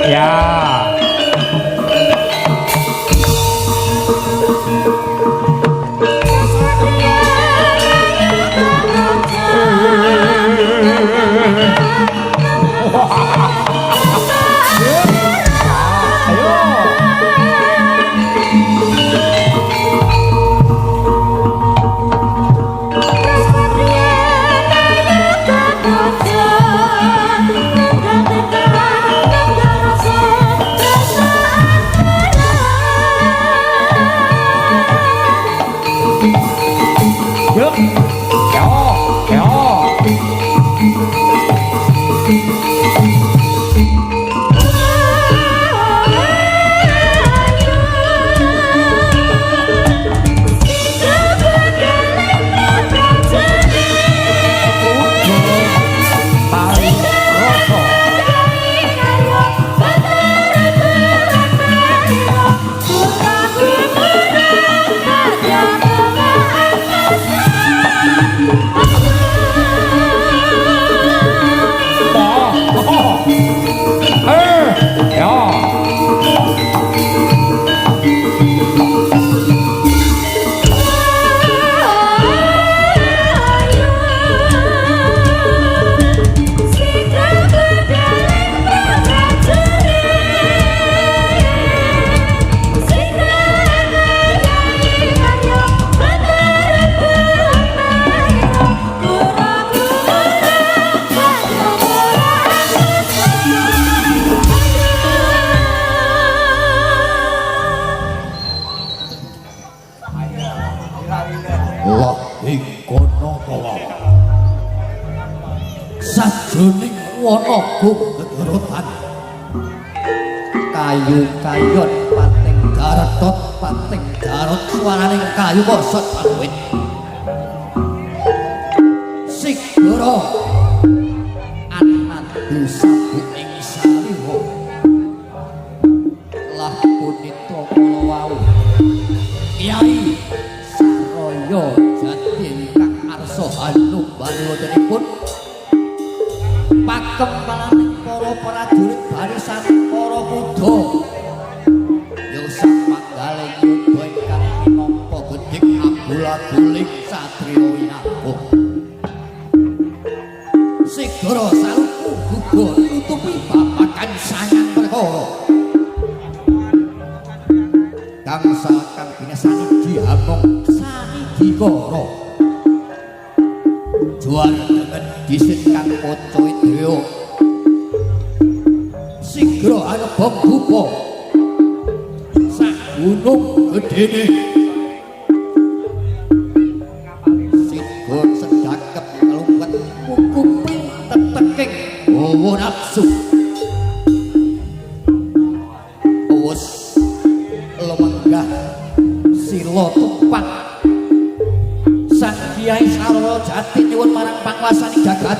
Ya. Sajroning wanaga gegorotan kayu-kayun pating daretot pating darot swaraning kayu kosot awit sigara anadu sabu ing saliwa lah punita kala wau Kyai Saraya Jati ingkang arsa hanumban wontenipun pakembalaning para prajurit barisan para muda yang samanggaling yudha ingkang minangka gedhing abul-abuling satriya winabuh segara saluku gugur nutupi babagan sayang perkara kang kang binesani diamong sanidikara juar dengan disin kang poco idryo sigra anebong buka sak gunung gedene sigur sedakep kelumpet kuping teteking hawa nafsu wes lemenggah sila tumpang Sang Kyai Saraya Jati nyuwun marang panguwasaning jagat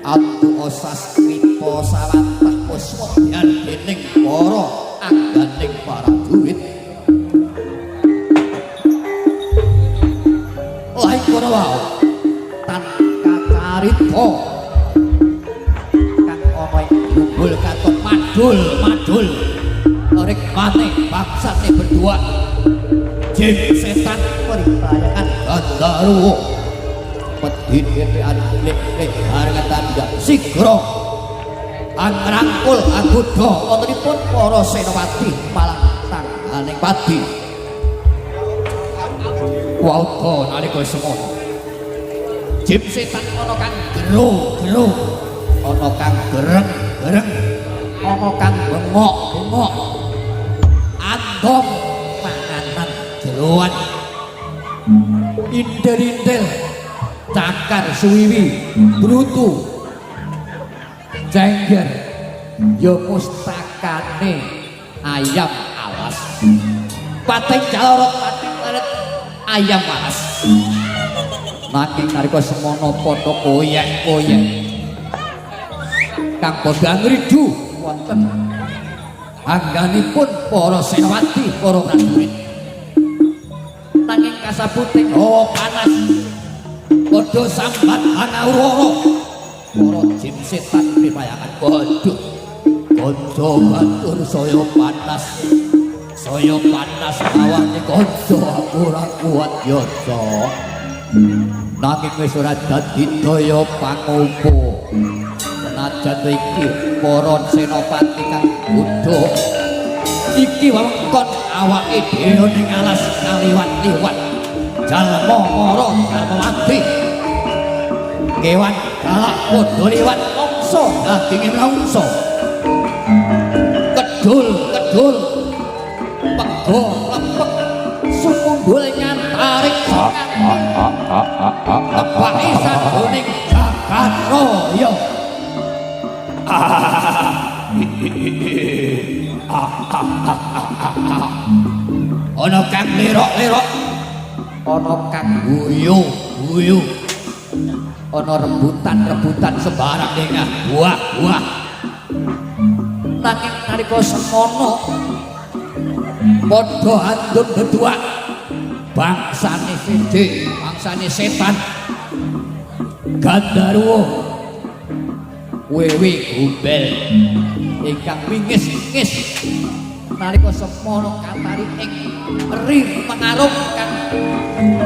antu osas kripa sawantah puswadyan dening para angganing prajurit lain kono wae tanpa carita kang ana ing jubul katon madul arek maneh bangsane berdua jin setan peripayakan Gandharwa pedhidhekan lek harga tanda sigra angrangkul agodha wontenipun para senopati malang tangganing padi wauda nalika semono jin setan ana kang gero-gero ana kang gereng-gereng ana kang bengok-bengok andom panganan jeroan indir-indir cakar suwiwi brutu jengger ya mustakane ayam alas pating jalorot pating laret ayam alas nanging nalika semono padha koyek-koyek kang padha ngridu wonten angganipun para senawati para prajurit nanging kasaputing hawa panas padha sambat anawara para jin setan pripayangan waduh kanca batur saya panas awane kanca aku ora kuat yasa nanging wis ora dadi daya pangompo senajan iki para senopati kang bodho iki wewengkon awake dhewe ning alas kaliwat-liwat jalma mara jalma mati kewan galak padha liwat mangsa daginge mangsa kedul pego lepek sumumbul nyantarik baisan kuning jagat raya ana kang lerok-lerok ana kang guyu ana rebutan sembarang dengah buah nanging nalika semono padha andum dedua bangsane siji bangsane setan Gandharwa wewe gumbel ingkang wingis-wingis nalika semono kantarining rir pengarung kang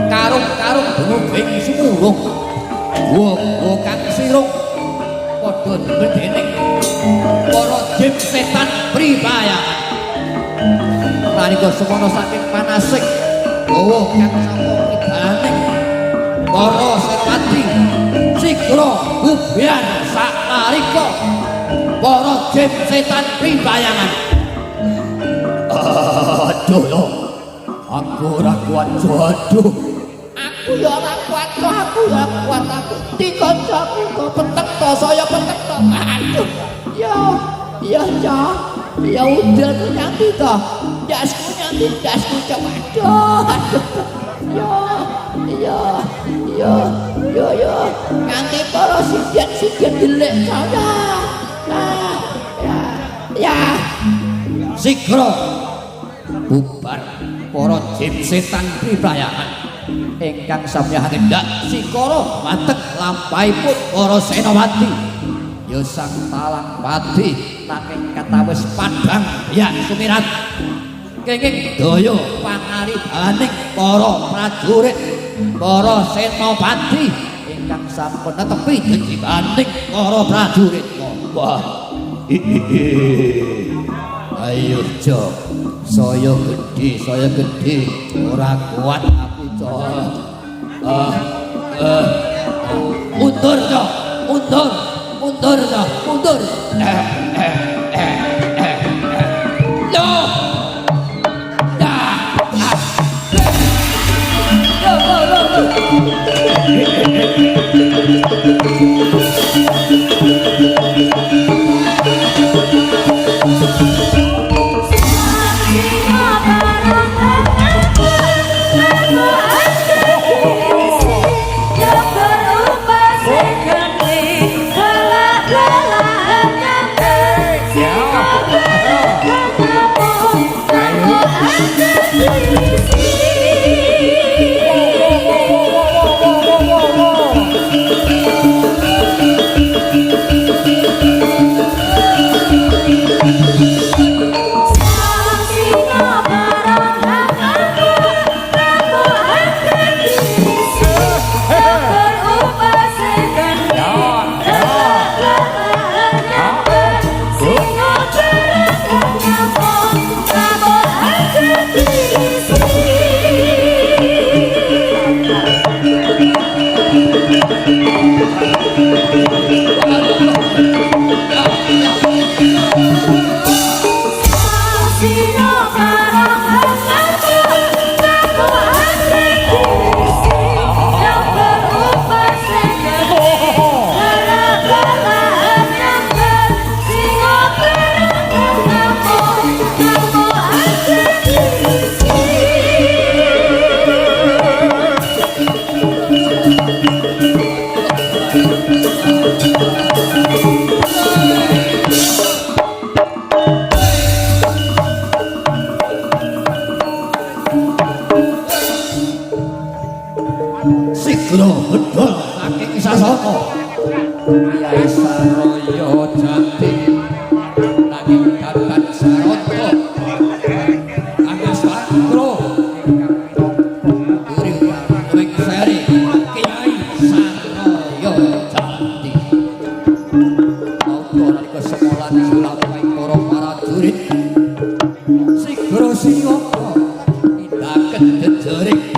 karung-karung dumubing sumurung gua kang sirung padha dening para jin setan pribayangan nalika semono saking panasing gawa kang sampun pidaning para senopati sikra bubian saknalika para jin setan pribayangan aduh yo aku ora kuat aduh aku ya ora kuat aku di kancaku kok petek to saya petek to aduh ya udah nyanti to dasku coba aduh ya nganti para sidian dilek saya ya sikra bubar para jin setan pribayangan ingkang samya hendak sikara mateng lampahipun para senopati ya sang talang pati nanging katawis padhang ya sumirat kenging daya pangaribaning para prajurit para senopati ingkang sampun netepi jejibaning para prajurit wah ayo jo saya gede ora kuat aku jo mundur jo mundur Yeah. Sigro bedol saking sasana Kyai Saroyo Jati nanging Kakang Saroto Kakang Sagro Duri Wing Seri Kyai Saroyo Jati Monggo nalika sekolah sulawing para prajurit Sigro Siwaka nindaken jejering